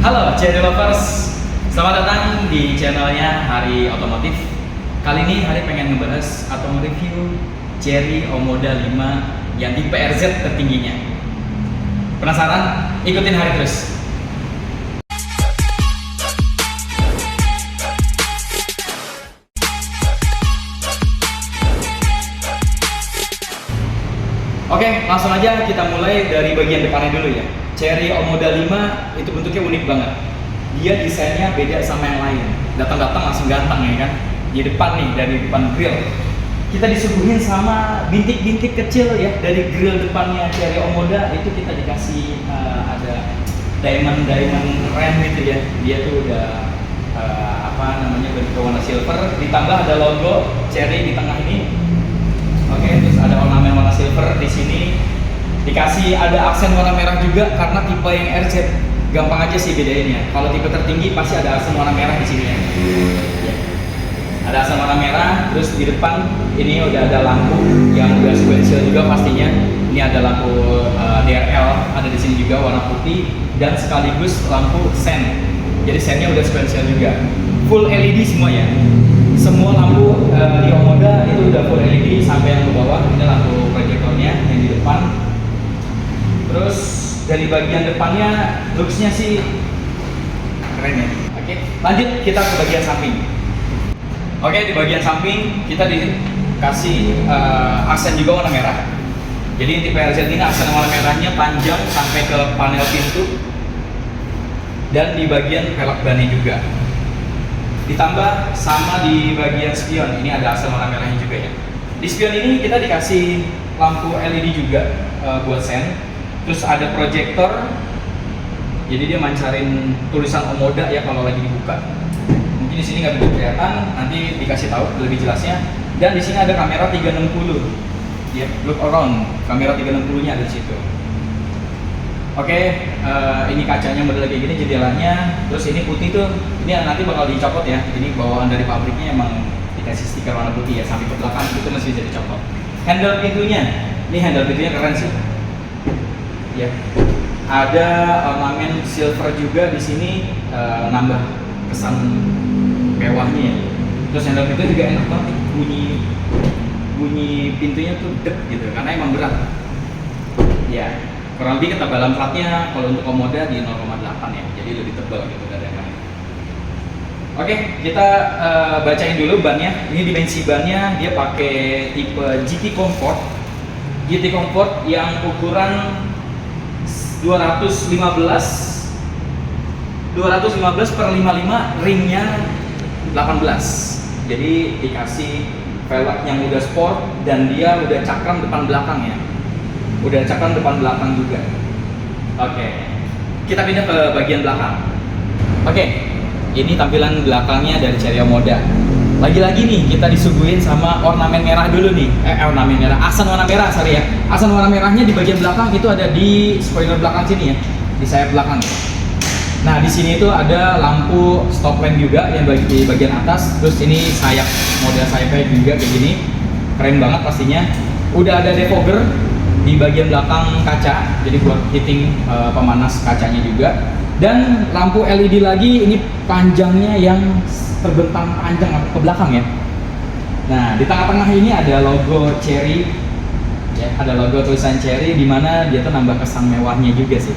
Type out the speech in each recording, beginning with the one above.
Halo Cherry Lovers, selamat datang di channelnya Hari Otomotif. Kali ini Hari pengen ngebahas atau nge-review Chery Omoda 5 yang tipe RZ tertingginya. Penasaran? Ikutin Hari terus. Oke, langsung aja kita mulai dari bagian depannya dulu ya. Chery Omoda 5 itu bentuknya unik banget. Dia desainnya beda sama yang lain. Datang-datang langsung ganteng ya kan. Di depan nih, dari depan grill, kita disuguhin sama bintik-bintik kecil ya. Dari grill depannya Chery Omoda itu kita dikasih ada diamond rim gitu ya. Dia tuh udah bentuk warna silver. Ditambah ada logo Chery di tengah ini. Oke, terus ada ornamen warna silver di sini. Dikasih ada aksen warna merah juga karena tipe yang RZ. Gampang aja sih bedainnya. Kalau tipe tertinggi pasti ada aksen warna merah di sini ya. Ada aksen warna merah, terus di depan ini udah ada lampu yang udah sequential juga pastinya. Ini ada lampu DRL, ada di sini juga warna putih dan sekaligus lampu sen. Jadi sennya udah sequential juga. Full LED semua ya. Semua lampu di Omoda itu udah full LED sampai yang ke bawah. Ini lampu proyektornya yang di depan. Terus dari bagian depannya looks-nya sih keren ya. Oke, lanjut kita ke bagian samping. Oke, di bagian samping kita dikasih aksen juga warna merah. Jadi tipe RZ ini aksen warna merahnya panjang sampai ke panel pintu dan di bagian velg bannya juga. Ditambah sama di bagian spion, ini ada aksen warna merahnya juga ya. Di spion ini kita dikasih lampu LED juga buat sen. Terus ada proyektor, jadi dia mancarin tulisan Omoda ya kalau lagi dibuka. Mungkin di sini nggak begitu kelihatan, nanti dikasih tahu lebih jelasnya. Dan di sini ada kamera 360, ya, look around, kamera 360-nya ada di situ. Oke, ini kacanya model kayak gini, jendelanya. Terus ini putih tuh, ini nanti bakal dicopot ya. Ini bawaan dari pabriknya emang dikasih stiker warna putih ya, sampai ke belakang itu masih bisa dicopot. Handle pintunya, ini handle pintunya keren sih. Ya, ada ornamen silver juga di sini, nambah kesan mewahnya ya. Terus handle pintu juga enak banget, bunyi pintunya tuh dek gitu, karena emang berat. Ya, kurang lebih ketebalan platnya kalau untuk Omoda di 0,8 ya, jadi lebih tebal gitu dari yang lain. Oke, kita bacain dulu bannya. Ini dimensi bannya dia pakai tipe GT Comfort. GT Comfort yang ukuran 215 per 55, ringnya 18. Jadi dikasih velg yang udah sport dan dia udah cakram depan belakang ya. Udah cakram depan belakang juga. Oke. Kita pindah ke bagian belakang. Oke. Ini tampilan belakangnya dari Chery Omoda. Lagi-lagi nih kita disuguhin sama ornamen merah dulu nih. Ornamen merah, aksen warna merah, sorry ya. Aksen warna merahnya di bagian belakang itu ada di spoiler belakang sini ya, di sayap belakang. Nah, di sini itu ada lampu stop lamp juga yang di bagian atas. Terus ini sayap, model sayapnya juga kayak gini. Keren banget pastinya. Udah ada defogger di bagian belakang kaca, jadi buat heating pemanas kacanya juga. Dan lampu LED lagi, ini panjangnya yang terbentang panjang ke belakang ya. Nah, di tengah-tengah ini ada logo Chery, ya, ada logo tulisan Chery, di mana dia tuh nambah kesan mewahnya juga sih.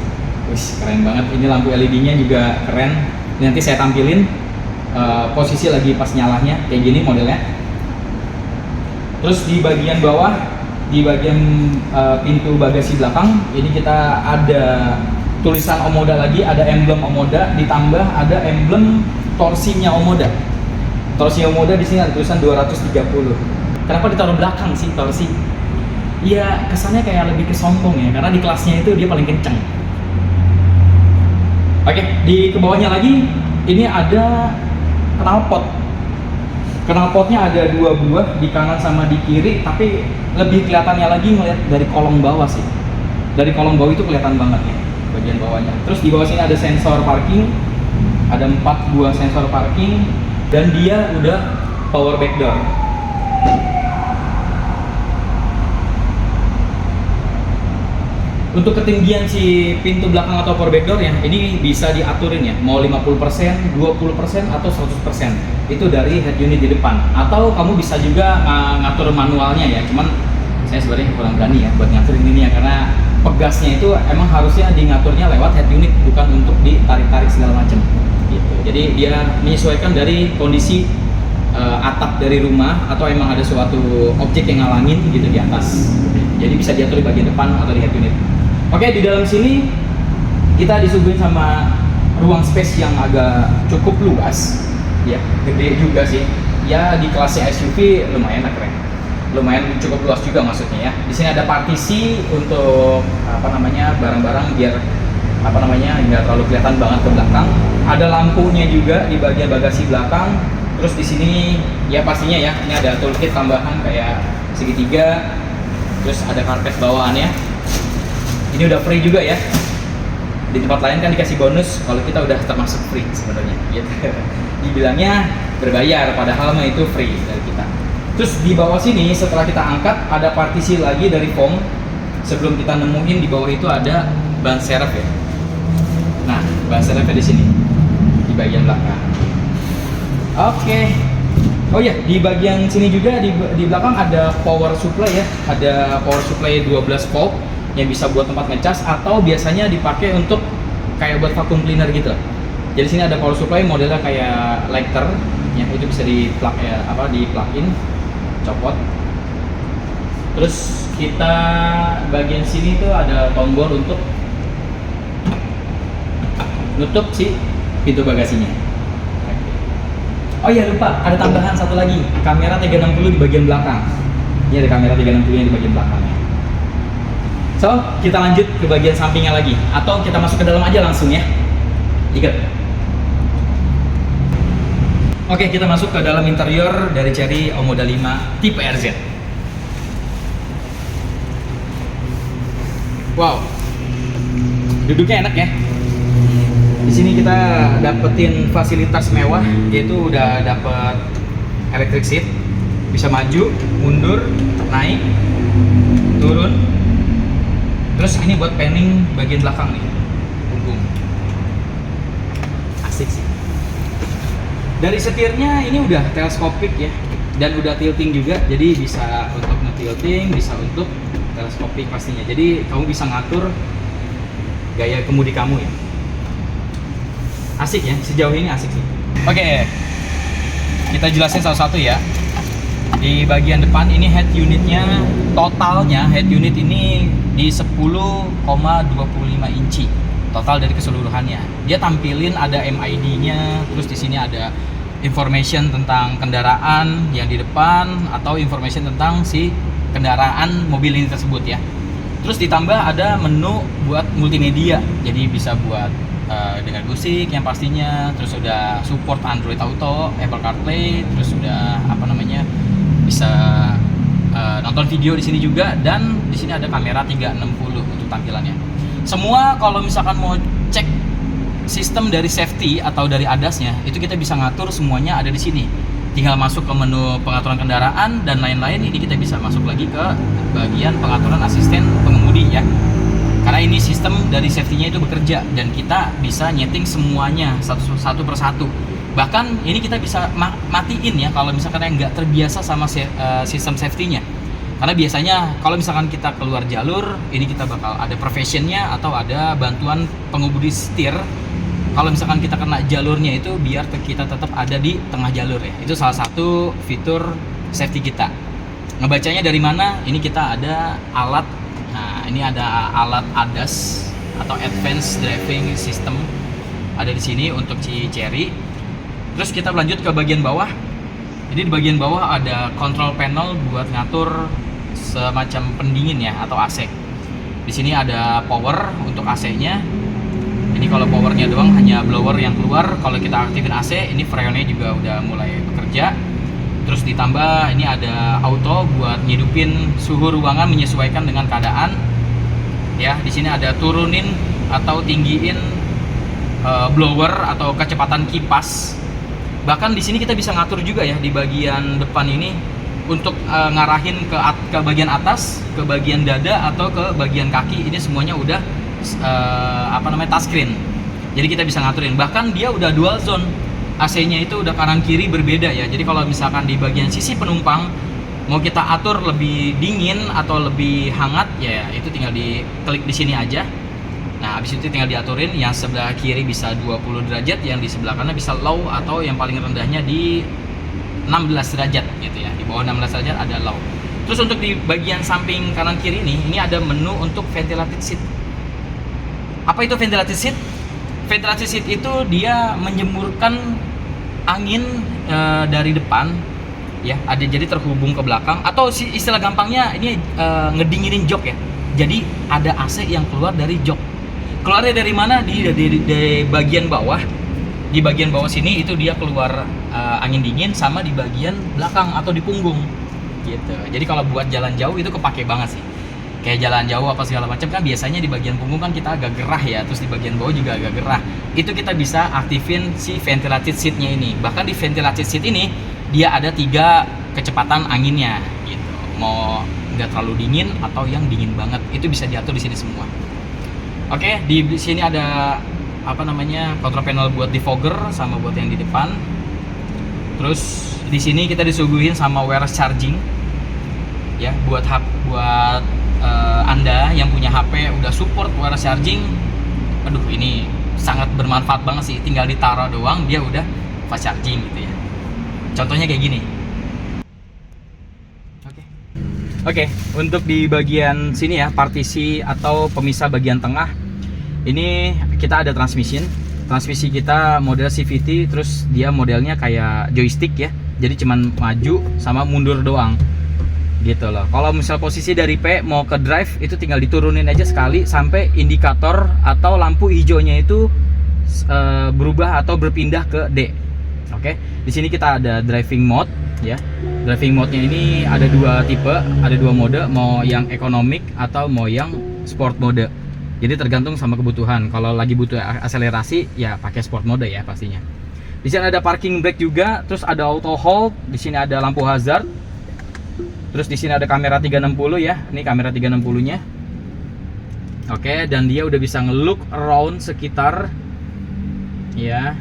Wih, keren banget. Ini lampu LED-nya juga keren. Nanti saya tampilin posisi lagi pas nyalanya kayak gini modelnya. Terus di bagian bawah, di bagian pintu bagasi belakang, ini kita ada tulisan Omoda lagi, ada emblem Omoda, ditambah ada emblem torsinya Omoda. Torsi Omoda di sini ada tulisan 230. Kenapa ditaruh belakang sih torsi? Iya, kesannya kayak lebih ke sombong ya, karena di kelasnya itu dia paling kenceng. Oke, di kebawahnya lagi ini ada knalpot. Knalpotnya ada 2 buah di kanan sama di kiri, tapi lebih kelihatannya lagi ngeliat dari kolong bawah sih. Dari kolong bawah itu kelihatan banget ya bagian bawahnya. Terus di bawah sini ada sensor parking, ada 4 buah sensor parking, dan dia udah power back door. Untuk ketinggian si pintu belakang atau power back door ya, ini bisa diaturin ya, mau 50%, 20% atau 100%. Itu dari head unit di depan. Atau kamu bisa juga ngatur manualnya ya, cuman saya sebenarnya kurang berani ya buat ngaturin ini ya, karena pegasnya itu emang harusnya ngaturnya lewat head unit, bukan untuk ditarik-tarik segala macam gitu. Jadi dia menyesuaikan dari kondisi atap dari rumah atau emang ada suatu objek yang ngalangin gitu di atas. Jadi bisa diatur di bagian depan atau di head unit. Oke, di dalam sini kita disuguhin sama ruang space yang agak cukup luas, ya, gede juga sih. Ya di kelasnya SUV lumayan lah, keren, lumayan cukup luas juga maksudnya ya. Di sini ada partisi untuk barang-barang biar nggak terlalu kelihatan banget ke belakang. Ada lampunya juga di bagian bagasi belakang. Terus di sini ya pastinya ya, ini ada toolkit tambahan kayak segitiga. Terus ada karpet bawaannya. Ini udah free juga ya. Di tempat lain kan dikasih bonus, kalau kita udah termasuk free sebenarnya gitu. Dibilangnya berbayar, padahal mah itu free dari kita. Terus di bawah sini setelah kita angkat ada partisi lagi dari foam. Sebelum kita nemuin di bawah itu ada ban serep ya. Nah, ban serepnya di sini di bagian belakang. Oke. Oh ya, di bagian sini juga di belakang ada power supply ya. Ada power supply 12 volt yang bisa buat tempat ngecas atau biasanya dipakai untuk kayak buat vacuum cleaner gitu. Jadi sini ada power supply modelnya kayak lighter ya, itu bisa di plug ya, di plug in, copot. Terus kita bagian sini tuh ada tombol untuk nutup si pintu bagasinya. Oh iya, lupa, ada tambahan satu lagi, kamera 360 di bagian belakang. Ini ada kamera 360 di bagian belakangnya. So, kita lanjut ke bagian sampingnya lagi, atau kita masuk ke dalam aja langsung ya. Ikat. Oke, kita masuk ke dalam interior dari Chery Omoda 5 tipe RZ. Wow, duduknya enak ya. Di sini kita dapetin fasilitas mewah, yaitu udah dapet electric seat, bisa maju, mundur, naik, turun. Terus ini buat panning bagian belakang nih, punggung. Asik sih. Dari setirnya ini udah teleskopik ya, dan udah tilting juga, jadi bisa untuk nge-tilting, bisa untuk teleskopik pastinya. Jadi kamu bisa ngatur gaya kemudi kamu ya. Asik ya, sejauh ini asik sih. Oke, kita jelasin satu-satu ya. Di bagian depan ini head unitnya, totalnya head unit ini di 10,25 inci total dari keseluruhannya. Dia tampilin ada MID-nya, terus di sini ada information tentang kendaraan yang di depan atau information tentang si kendaraan mobil ini tersebut ya. Terus ditambah ada menu buat multimedia, jadi bisa buat dengar musik yang pastinya, terus udah support Android Auto, Apple CarPlay, terus udah bisa nonton video di sini juga, dan di sini ada kamera 360 untuk tampilannya. Semua kalau misalkan mau cek sistem dari safety atau dari ADAS-nya, itu kita bisa ngatur semuanya ada di sini. Tinggal masuk ke menu pengaturan kendaraan dan lain-lain, ini kita bisa masuk lagi ke bagian pengaturan asisten pengemudi ya. Karena ini sistem dari safety-nya itu bekerja dan kita bisa nyeting semuanya satu persatu. Bahkan ini kita bisa matiin ya kalau misalkan yang nggak terbiasa sama sistem safety-nya. Karena biasanya kalau misalkan kita keluar jalur, ini kita bakal ada professionnya atau ada bantuan pengemudi setir. Kalau misalkan kita kena jalurnya itu biar kita tetap ada di tengah jalur ya. Itu salah satu fitur safety kita. Ngebacanya dari mana? Ini kita ada alat. Nah, ini ada alat ADAS atau Advanced Driving System ada di sini untuk si Chery. Terus kita lanjut ke bagian bawah. Jadi di bagian bawah ada control panel buat ngatur semacam pendingin ya atau AC. Di sini ada power untuk AC-nya. Ini kalau powernya doang hanya blower yang keluar. Kalau kita aktifin AC, ini freonnya juga udah mulai bekerja. Terus ditambah ini ada auto buat ngidupin suhu ruangan menyesuaikan dengan keadaan. Ya, di sini ada turunin atau tinggiin blower atau kecepatan kipas. Bahkan di sini kita bisa ngatur juga ya di bagian depan ini untuk ngarahin ke bagian atas, ke bagian dada atau ke bagian kaki, ini semuanya udah touchscreen. Jadi kita bisa ngaturin. Bahkan dia udah dual zone. AC-nya itu udah kanan kiri berbeda ya. Jadi kalau misalkan di bagian sisi penumpang mau kita atur lebih dingin atau lebih hangat, ya itu tinggal diklik di sini aja. Nah, habis itu tinggal diaturin, yang sebelah kiri bisa 20 derajat, yang di sebelah kanan bisa low atau yang paling rendahnya di 16 derajat gitu ya. Di bawah 16 derajat ada low. Terus untuk di bagian samping kanan kiri ini ada menu untuk ventilated seat. Apa itu ventilated seat? Ventilated seat itu dia menjemurkan angin dari depan ya, ada jadi terhubung ke belakang, atau istilah gampangnya ini ngedinginin jok ya. Jadi ada AC yang keluar dari jok. Keluarnya dari mana? Di bagian bawah. Di bagian bawah sini itu dia keluar angin dingin, sama di bagian belakang atau di punggung gitu. Jadi kalau buat jalan jauh itu kepake banget sih. Kayak jalan jauh apa segala macam kan biasanya di bagian punggung kan kita agak gerah ya, terus di bagian bawah juga agak gerah. Itu kita bisa aktifin si ventilated seat-nya ini. Bahkan di ventilated seat ini dia ada 3 kecepatan anginnya gitu. Mau nggak terlalu dingin atau yang dingin banget, itu bisa diatur di sini semua. Oke, di sini ada control panel buat defogger sama buat yang di depan. Terus di sini kita disuguhin sama wireless charging ya, buat Anda yang punya HP udah support wireless charging. Aduh, ini sangat bermanfaat banget sih, tinggal ditaruh doang dia udah fast charging gitu ya. Contohnya kayak gini. Oke, untuk di bagian sini ya, partisi atau pemisah bagian tengah, ini kita ada transmission. Transmisi kita model CVT, terus dia modelnya kayak joystick ya. Jadi cuman maju sama mundur doang. Gitu loh. Kalau misal posisi dari P mau ke drive, itu tinggal diturunin aja sekali sampai indikator atau lampu hijaunya itu berubah atau berpindah ke D. Oke. Di sini kita ada driving mode ya. Driving mode-nya ini ada 2 tipe, ada 2 mode, mau yang economic atau mau yang sport mode. Jadi tergantung sama kebutuhan. Kalau lagi butuh akselerasi ya pakai sport mode ya pastinya. Di sini ada parking brake juga, terus ada auto hold, di sini ada lampu hazard. Terus di sini ada kamera 360 ya. Ini kamera 360-nya. Oke, dan dia udah bisa nge-look around sekitar ya.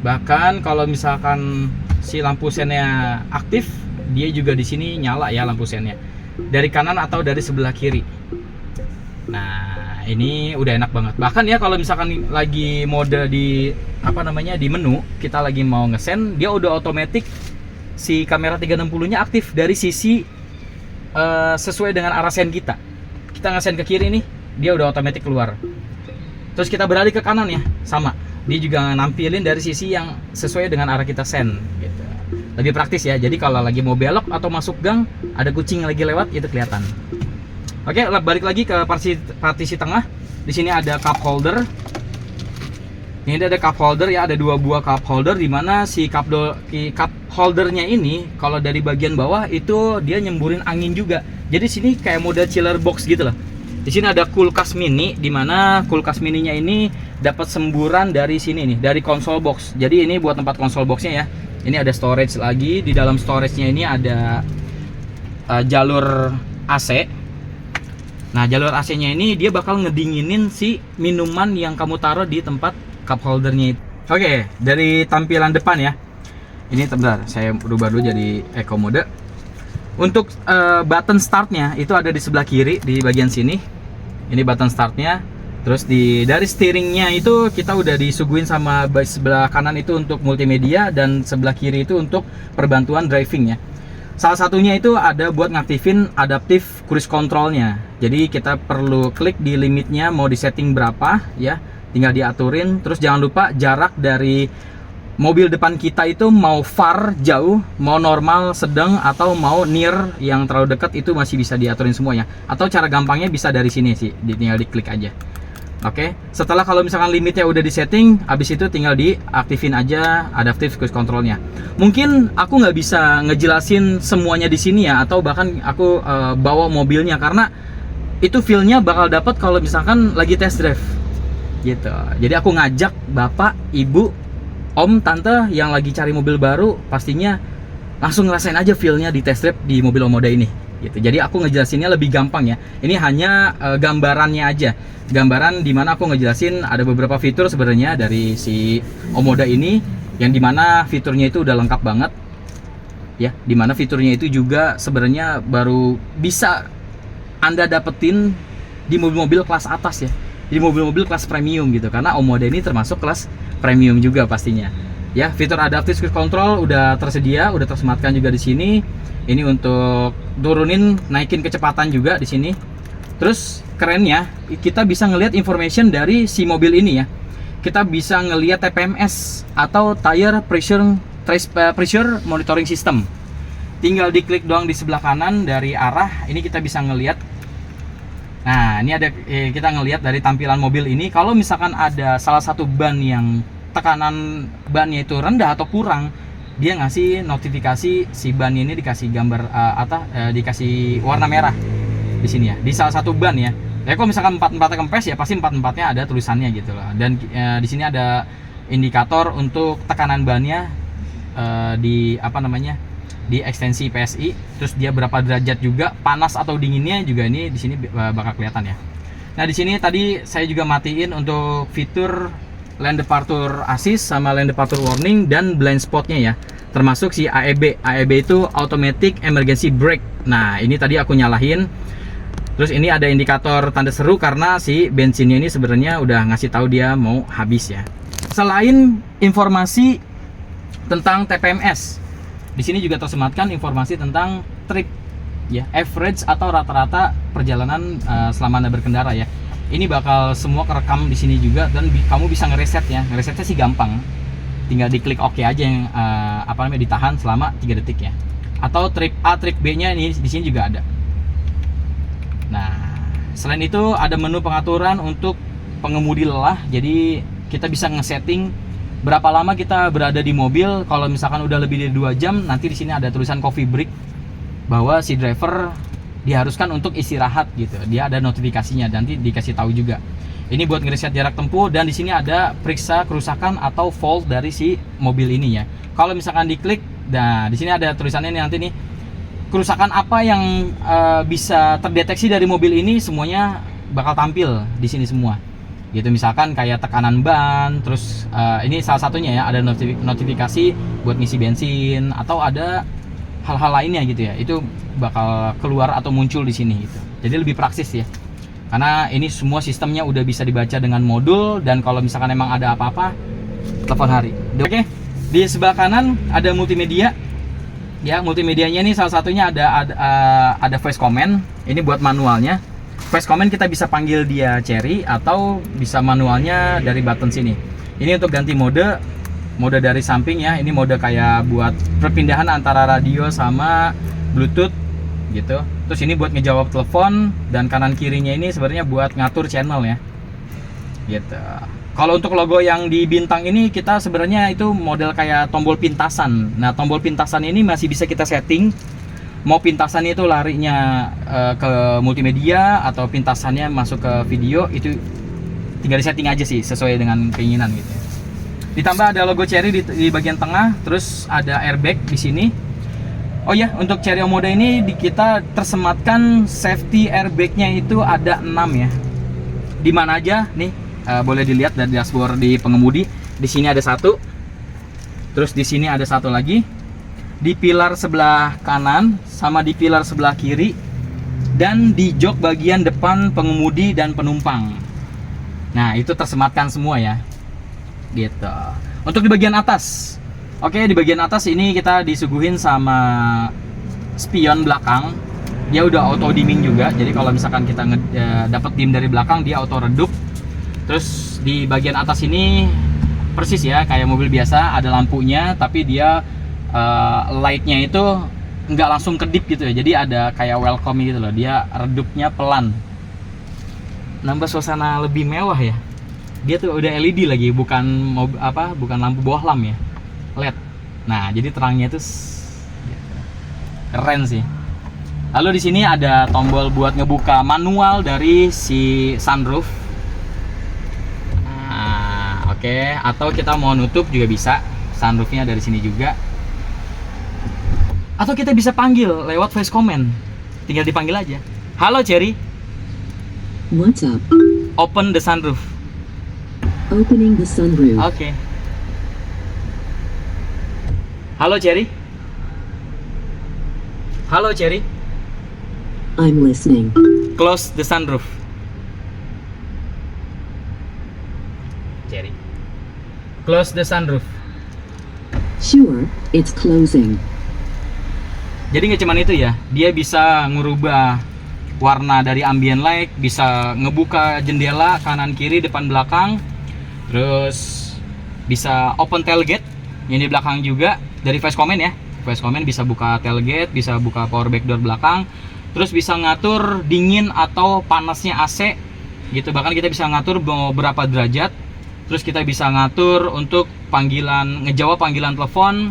Bahkan kalau misalkan si lampu sennya aktif, dia juga di sini nyala ya lampu sennya. Dari kanan atau dari sebelah kiri. Nah, ini udah enak banget. Bahkan ya kalau misalkan lagi mode di di menu, kita lagi mau ngesen, dia udah otomatis si kamera 360-nya aktif dari sisi sesuai dengan arah sen kita. Kita ngesen ke kiri nih, dia udah otomatis keluar. Terus kita beralih ke kanan ya, sama. Dia juga nampilin dari sisi yang sesuai dengan arah kita sen gitu. Lebih praktis ya. Jadi kalau lagi mau belok atau masuk gang, ada kucing yang lagi lewat, itu kelihatan. Oke, balik lagi ke partisi tengah. Di sini ada cup holder. Ini ada cup holder ya, ada 2 buah cup holder, di mana si cup holdernya ini kalau dari bagian bawah itu dia nyemburin angin juga. Jadi sini kayak model chiller box gitu loh. Di sini ada kulkas mini, di mana kulkas mininya ini dapat semburan dari sini nih, dari konsol box. Jadi ini buat tempat konsol boxnya ya. Ini ada storage lagi. Di dalam storage-nya ini ada jalur AC. Nah, jalur AC-nya ini dia bakal ngedinginin si minuman yang kamu taruh di tempat cup holdernya itu. Oke, dari tampilan depan ya. Ini sebentar, saya rubah dulu jadi eco mode. Untuk button startnya itu ada di sebelah kiri di bagian sini. Ini button startnya. Terus dari steeringnya itu kita udah disuguhin sama sebelah kanan itu untuk multimedia, dan sebelah kiri itu untuk perbantuan driving ya. Salah satunya itu ada buat ngaktifin adaptive cruise controlnya. Jadi kita perlu klik di limitnya mau disetting berapa ya, tinggal diaturin. Terus jangan lupa jarak dari mobil depan kita itu mau far jauh, mau normal sedang, atau mau near yang terlalu dekat, itu masih bisa diaturin semuanya. Atau cara gampangnya bisa dari sini sih, tinggal diklik aja. Oke, setelah kalau misalkan limitnya udah disetting, habis itu tinggal diaktifin aja adaptive cruise controlnya. Mungkin aku nggak bisa ngejelasin semuanya di sini ya, atau bahkan aku bawa mobilnya, karena itu feelnya bakal dapat kalau misalkan lagi test drive gitu. Jadi aku ngajak bapak, ibu, om, tante yang lagi cari mobil baru, pastinya langsung ngerasain aja feel-nya di test drive di mobil Omoda ini gitu. Jadi aku ngejelasinnya lebih gampang ya. Ini hanya gambarannya aja. Gambaran dimana aku ngejelasin ada beberapa fitur sebenarnya dari si Omoda ini, yang dimana fiturnya itu udah lengkap banget ya. Dimana fiturnya itu juga sebenarnya baru bisa Anda dapetin di mobil-mobil kelas atas ya, di mobil-mobil kelas premium gitu. Karena Omoda ini termasuk kelas premium juga pastinya. Ya, fitur adaptive cruise control udah tersedia, udah tersematkan juga di sini. Ini untuk turunin, naikin kecepatan juga di sini. Terus kerennya, kita bisa ngelihat information dari si mobil ini ya. Kita bisa ngelihat TPMS atau Tire Pressure Monitoring System. Tinggal diklik doang di sebelah kanan dari arah, ini kita bisa ngelihat. Nah, ini ada kita ngelihat dari tampilan mobil ini, kalau misalkan ada salah satu ban yang tekanan bannya itu rendah atau kurang, dia ngasih notifikasi si ban ini dikasih gambar dikasih warna merah di sini ya, di salah satu ban ya. Ya kalau misalkan 44 kempes ya pasti 44-nya ada tulisannya gitu loh. Dan di sini ada indikator untuk tekanan bannya di di ekstensi PSI, terus dia berapa derajat juga, panas atau dinginnya juga ini di sini bakal kelihatan ya. Nah, di sini tadi saya juga matiin untuk fitur lane departure assist sama lane departure warning dan blind spotnya ya, termasuk si AEB. AEB itu automatic emergency brake. Nah, ini tadi aku nyalahin. Terus ini ada indikator tanda seru karena si bensinnya ini sebenarnya udah ngasih tahu dia mau habis ya. Selain informasi tentang TPMS, di sini juga tersematkan informasi tentang trip ya, average atau rata-rata perjalanan selama Anda berkendara ya. Ini bakal semua kerekam di sini juga, dan kamu bisa ngereset ya. Ngeresetnya sih gampang, tinggal diklik OK aja yang ditahan selama 3 detik ya. Atau trip A, trip B nya ini di sini juga ada. Nah, selain itu ada menu pengaturan untuk pengemudi lelah. Jadi kita bisa ngesetting berapa lama kita berada di mobil. Kalau misalkan udah lebih dari 2 jam, nanti di sini ada tulisan coffee break, bahwa si driver diharuskan untuk istirahat gitu. Dia ada notifikasinya, nanti dikasih tahu juga. Ini buat ngereset jarak tempuh, dan di sini ada periksa kerusakan atau fault dari si mobil ini ya. Kalau misalkan diklik, nah di sini ada tulisannya nih nanti nih, kerusakan apa yang bisa terdeteksi dari mobil ini, semuanya bakal tampil di sini semua. Gitu, misalkan kayak tekanan ban, terus ini salah satunya ya, ada notifikasi buat ngisi bensin, atau ada hal-hal lainnya gitu ya, itu bakal keluar atau muncul di sini gitu. Jadi lebih praktis ya, karena ini semua sistemnya udah bisa dibaca dengan modul, dan kalau misalkan emang ada apa-apa, telepon Hari. Oke, di sebelah kanan ada multimedia ya. Multimedianya ini salah satunya ada voice command. Ini buat manualnya. Voice command kita bisa panggil dia Cherry, atau bisa manualnya dari button sini. Ini untuk ganti mode dari samping ya. Ini mode kayak buat perpindahan antara radio sama Bluetooth gitu. Terus ini buat ngejawab telepon, dan kanan kirinya ini sebenarnya buat ngatur channel ya. Gitu. Kalau untuk logo yang di bintang ini, kita sebenarnya itu model kayak tombol pintasan. Nah, tombol pintasan ini masih bisa kita setting. Mau pintasannya itu larinya ke multimedia, atau pintasannya masuk ke video, itu tinggal disetting aja sih sesuai dengan keinginan gitu. Ditambah ada logo Cherry di bagian tengah, terus ada airbag di sini. Oh ya, untuk Cherry Omoda ini kita tersematkan safety airbagnya itu ada 6 ya. Di mana aja nih? Boleh dilihat dari dashboard di pengemudi. Di sini ada 1. Terus di sini ada 1 lagi. Di pilar sebelah kanan sama di pilar sebelah kiri, dan di jok bagian depan pengemudi dan penumpang. Nah, itu tersematkan semua ya. Gitu. Untuk di bagian atas. Oke, di bagian atas ini kita disuguhin sama spion belakang. Dia udah auto dimming juga. Jadi kalau misalkan kita dapat dim dari belakang, dia auto redup. Terus di bagian atas ini persis ya kayak mobil biasa, ada lampunya, tapi dia lightnya itu nggak langsung kedip gitu ya. Jadi ada kayak welcome gitu loh. Dia redupnya pelan. Nambah suasana lebih mewah ya. Dia tuh udah LED lagi, bukan lampu bohlam ya, LED. Nah, jadi terangnya itu keren sih. Lalu di sini ada tombol buat ngebuka manual dari si sunroof. Nah, oke. Atau kita mau nutup juga bisa, sunroofnya dari sini juga. Atau kita bisa panggil lewat voice comment. Tinggal dipanggil aja. Halo Cherry. What's up? Open the sunroof. Opening the sunroof. Oke. Halo Cherry. Halo Cherry. I'm listening. Close the sunroof. Cherry. Close the sunroof. Sure, it's closing. Jadi nggak cuman itu ya, dia bisa ngubah warna dari ambient light, bisa ngebuka jendela kanan kiri depan belakang, terus bisa open tailgate yang di belakang juga dari voice comment ya. Voice comment bisa buka tailgate, bisa buka power back door belakang, terus bisa ngatur dingin atau panasnya AC gitu. Bahkan kita bisa ngatur berapa derajat. Terus kita bisa ngatur untuk ngejawab panggilan telepon,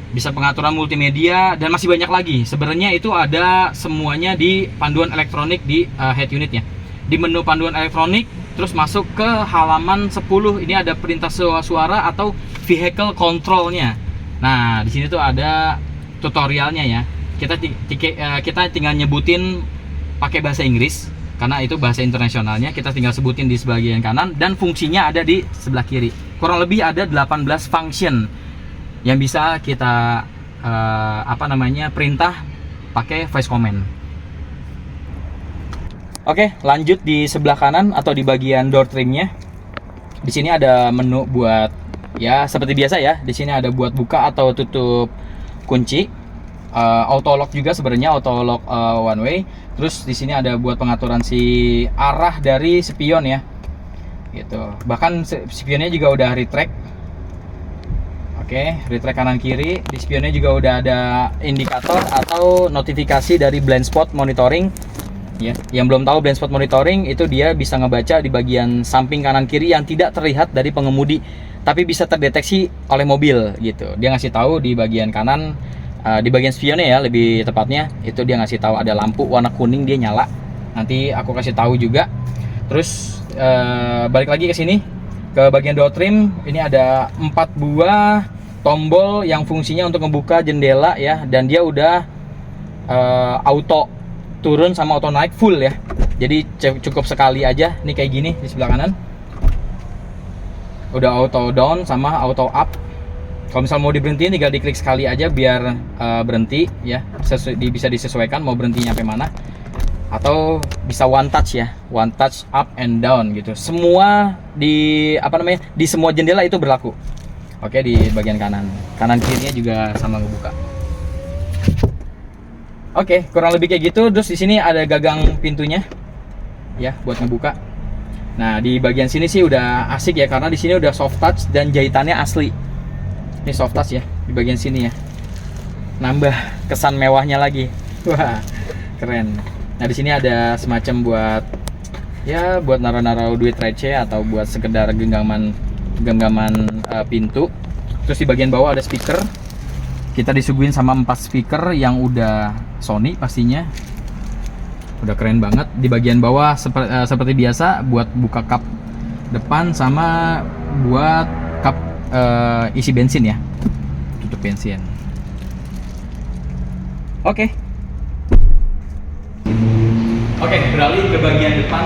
bisa pengaturan multimedia, dan masih banyak lagi. Sebenarnya itu ada semuanya di panduan elektronik di head unitnya. Di menu panduan elektronik, terus masuk ke halaman 10. Ini ada perintah suara atau vehicle controlnya. Nah, di sini tuh ada tutorialnya ya. Kita tinggal nyebutin pakai bahasa Inggris karena itu bahasa internasionalnya. Kita tinggal sebutin di sebagian kanan dan fungsinya ada di sebelah kiri. Kurang lebih ada 18 function yang bisa kita perintah pakai voice comment. Oke, lanjut di sebelah kanan atau di bagian door trimnya. Di sini ada menu buat ya seperti biasa ya. Di sini ada buat buka atau tutup kunci. Auto lock juga sebenarnya, auto lock one way. Terus di sini ada buat pengaturan si arah dari spion ya. Gitu. Bahkan spionnya juga udah retract. Oke, retract kanan kiri. Di spionnya juga udah ada indikator atau notifikasi dari blind spot monitoring. Ya, yang belum tahu blind spot monitoring itu dia bisa ngebaca di bagian samping kanan kiri yang tidak terlihat dari pengemudi, tapi bisa terdeteksi oleh mobil gitu. Dia ngasih tahu di bagian kanan, di bagian spionnya ya lebih tepatnya, itu dia ngasih tahu ada lampu warna kuning dia nyala. Nanti aku kasih tahu juga. Terus balik lagi ke sini ke bagian door trim. Ini ada 4 buah tombol yang fungsinya untuk membuka jendela ya, dan dia udah auto turun sama auto naik full ya. Jadi cukup sekali aja nih kayak gini di sebelah kanan. Udah auto down sama auto up. Kalau misal mau diberhentiin tinggal diklik sekali aja biar berhenti ya. Bisa disesuaikan mau berhentinya sampai mana. Atau bisa one touch ya, one touch up and down gitu. Semua di di semua jendela itu berlaku. Oke, di bagian kanan kirinya juga sama ngebuka. Oke, kurang lebih kayak gitu. Terus di sini ada gagang pintunya ya buat ngebuka. Nah, di bagian sini sih udah asik ya karena di sini udah soft touch dan jahitannya asli. Ini soft touch ya di bagian sini ya. Nambah kesan mewahnya lagi. Wah, keren. Nah, di sini ada semacam buat naruh-naruh duit receh atau buat sekedar genggaman pintu. Terus di bagian bawah ada speaker. Kita disuguhin sama 4 speaker yang udah Sony pastinya. Udah keren banget. Di bagian bawah seperti biasa buat buka kap depan sama buat kap isi bensin ya. Tutup bensin. Oke, beralih ke bagian depan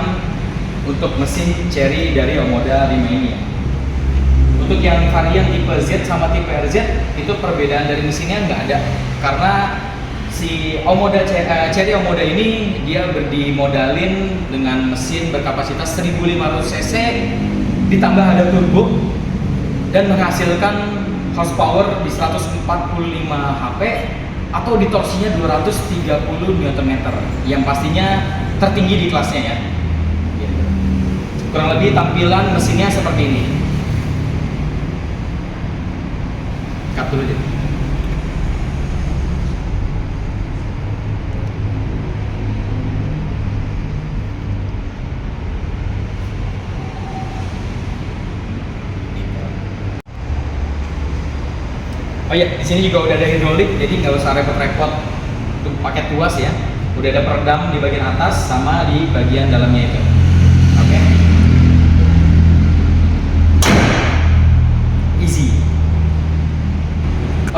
untuk mesin Cherry dari Omoda 5 ini ya. Untuk yang varian tipe Z sama tipe RZ itu perbedaan dari mesinnya nggak ada, karena si Cherry Omoda ini dia dimodalin dengan mesin berkapasitas 1500 cc ditambah ada turbo dan menghasilkan horsepower di 145 HP atau di torsinya 230 Nm yang pastinya tertinggi di kelasnya ya. Kurang lebih tampilan mesinnya seperti ini. Cut dulu deh. Oh iya, di sini juga udah ada hidrolik, jadi nggak usah repot-repot untuk pakai tuas ya. Udah ada peredam di bagian atas sama di bagian dalamnya itu. Oke. Easy.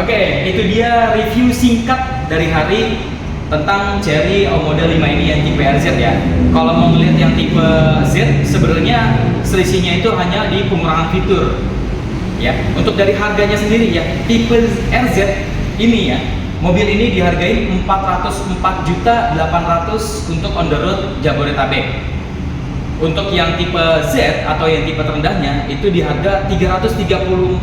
Oke, itu dia review singkat dari Hari tentang Chery Omoda 5 ini yang tipe RZ ya. Kalau mau melihat yang tipe Z, sebenarnya selisihnya itu hanya di pengurangan fitur. Ya, untuk dari harganya sendiri ya, tipe RZ ini ya, mobil ini dihargai 404.800.000 untuk on the road Jabodetabek. Untuk yang tipe Z atau yang tipe terendahnya itu di harga 334.800.000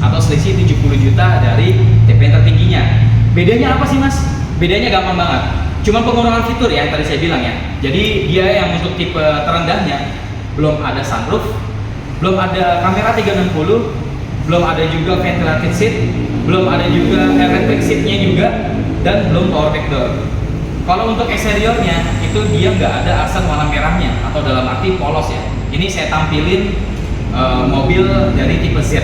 atau selisih 70 juta dari tipe yang tertingginya. Bedanya apa sih mas? Bedanya gampang banget. Cuma pengurangan fitur ya yang tadi saya bilang ya. Jadi dia yang untuk tipe terendahnya belum ada sunroof, belum ada kamera 360, belum ada juga ventilated seat, belum ada juga electric seatnya juga, dan belum power back door. Kalau untuk eksteriornya itu dia nggak ada aksen warna merahnya atau dalam arti polos ya. Ini saya tampilin mobil dari tipe Z.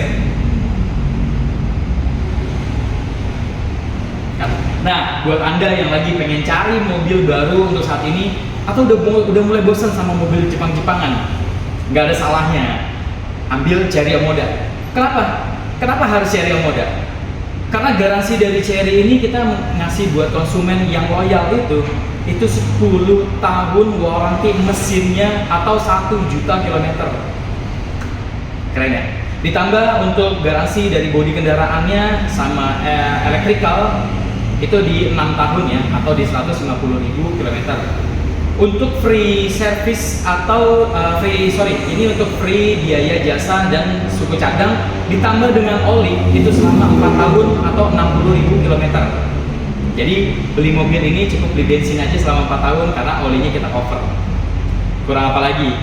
Nah, buat anda yang lagi pengen cari mobil baru untuk saat ini atau udah mulai bosan sama mobil Jepang-Jepangan, nggak ada salahnya ambil Chery Omoda. Kenapa harus Chery Omoda? Karena garansi dari Chery ini kita ngasih buat konsumen yang loyal itu 10 tahun waranti mesinnya atau 1 juta kilometer. Keren ya? Ditambah untuk garansi dari bodi kendaraannya sama electrical itu di 6 tahun ya, atau di 150.000 kilometer. Untuk free service atau ini untuk free biaya jasa dan suku cadang ditambah dengan oli itu selama 4 tahun atau 60.000 km. Jadi beli mobil ini cukup beli bensin aja selama 4 tahun karena olinya kita cover. Kurang apa lagi?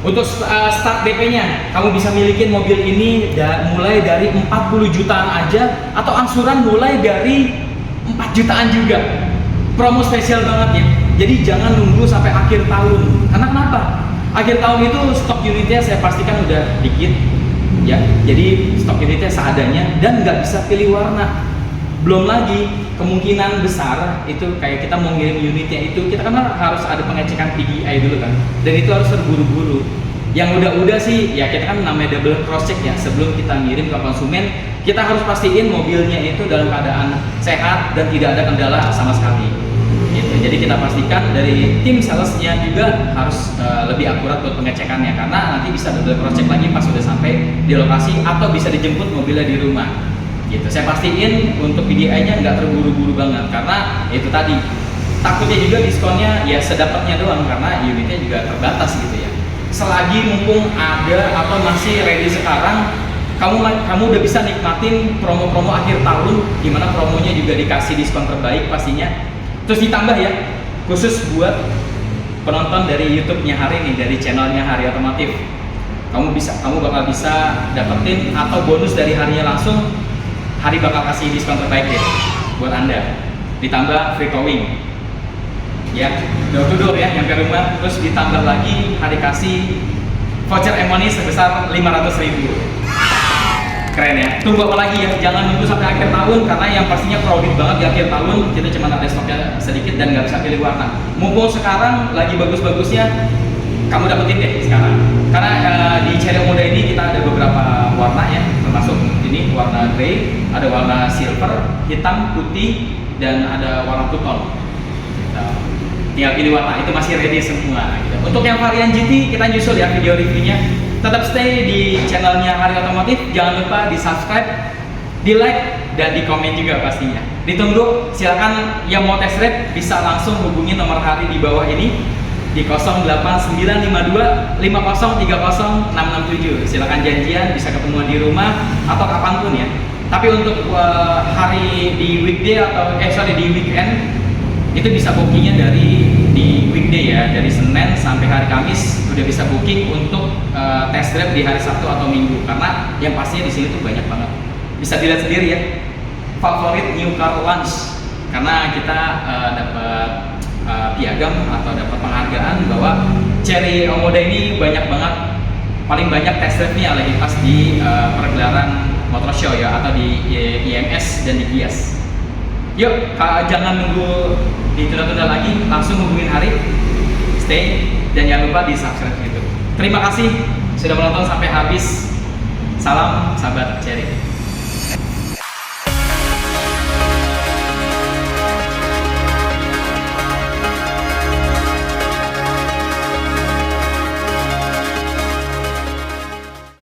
Untuk start DP-nya, kamu bisa milikin mobil ini mulai dari 40 jutaan aja atau angsuran mulai dari 4 jutaan juga. Promo spesial banget ya. Jadi jangan nunggu sampai akhir tahun. Karena kenapa? Akhir tahun itu stok unitnya saya pastikan udah dikit ya. Jadi stok unitnya seadanya dan nggak bisa pilih warna. Belum lagi kemungkinan besar itu kayak kita mau ngirim unitnya itu kita kan harus ada pengecekan PDI dulu kan. Dan itu harus terburu-buru. Yang udah sih ya kita kan namanya double cross check ya, sebelum kita ngirim ke konsumen kita harus pastiin mobilnya itu dalam keadaan sehat dan tidak ada kendala sama sekali gitu. Jadi kita pastikan dari tim salesnya juga harus lebih akurat buat pengecekannya, karena nanti bisa double cross check lagi pas sudah sampai di lokasi atau bisa dijemput mobilnya di rumah gitu. Saya pastiin untuk PDI-nya nggak terburu-buru banget karena itu tadi takutnya juga diskonnya ya sedapatnya doang karena unitnya juga terbatas gitu ya. Selagi mumpung ada atau masih ready sekarang, kamu udah bisa nikmatin promo-promo akhir tahun, dimana promonya juga dikasih diskon terbaik pastinya. Terus ditambah ya, khusus buat penonton dari YouTube-nya Hari nih, dari channelnya Hari Otomotif, kamu bakal bisa dapetin atau bonus dari harinya langsung. Hari bakal kasih diskon terbaik deh buat anda. Ditambah free towing ya, door to door ya, nyampe rumah. Terus ditambah lagi Hari kasih voucher M-Money sebesar 500.000. Keren ya, tunggu apa lagi ya, jangan nunggu sampai akhir tahun karena yang pastinya crowded banget di akhir tahun. Kita cuma ada stoknya sedikit dan nggak bisa pilih warna. Mumpung sekarang lagi bagus-bagusnya, kamu dapetin deh sekarang. Karena di Chery Omoda ini kita ada beberapa warna ya, termasuk ini warna grey, ada warna silver, hitam, putih, dan ada warna two tone. Tinggal pilih warna, itu masih ready semua gitu. Untuk yang varian GT kita nyusul ya video reviewnya. Tetap stay di channelnya Hari Otomotif, jangan lupa di subscribe, di like, dan di komen juga pastinya. Ditunggu, silakan yang mau test drive bisa langsung hubungi nomor Hari di bawah ini di 08952 5030 667. Silakan janjian, bisa ketemuan di rumah atau kapanpun ya. Tapi untuk hari di weekday atau di weekend itu bisa bookingnya di weekday ya, dari Senin sampai hari Kamis udah bisa booking untuk test drive di hari Sabtu atau Minggu, karena yang pastinya di sini tuh banyak banget. Bisa dilihat sendiri ya, favorit new car launch, karena kita dapat piagam atau dapat penghargaan bahwa Chery Omoda ini banyak banget, paling banyak test drive-nya lagi pas di pergelaran motor show ya, atau di IMS dan di Gias. Yuk, jangan nunggu ditunda-tunda lagi, langsung hubungin Hari, stay, dan jangan lupa di subscribe gitu. Terima kasih sudah menonton sampai habis. Salam sahabat Chery.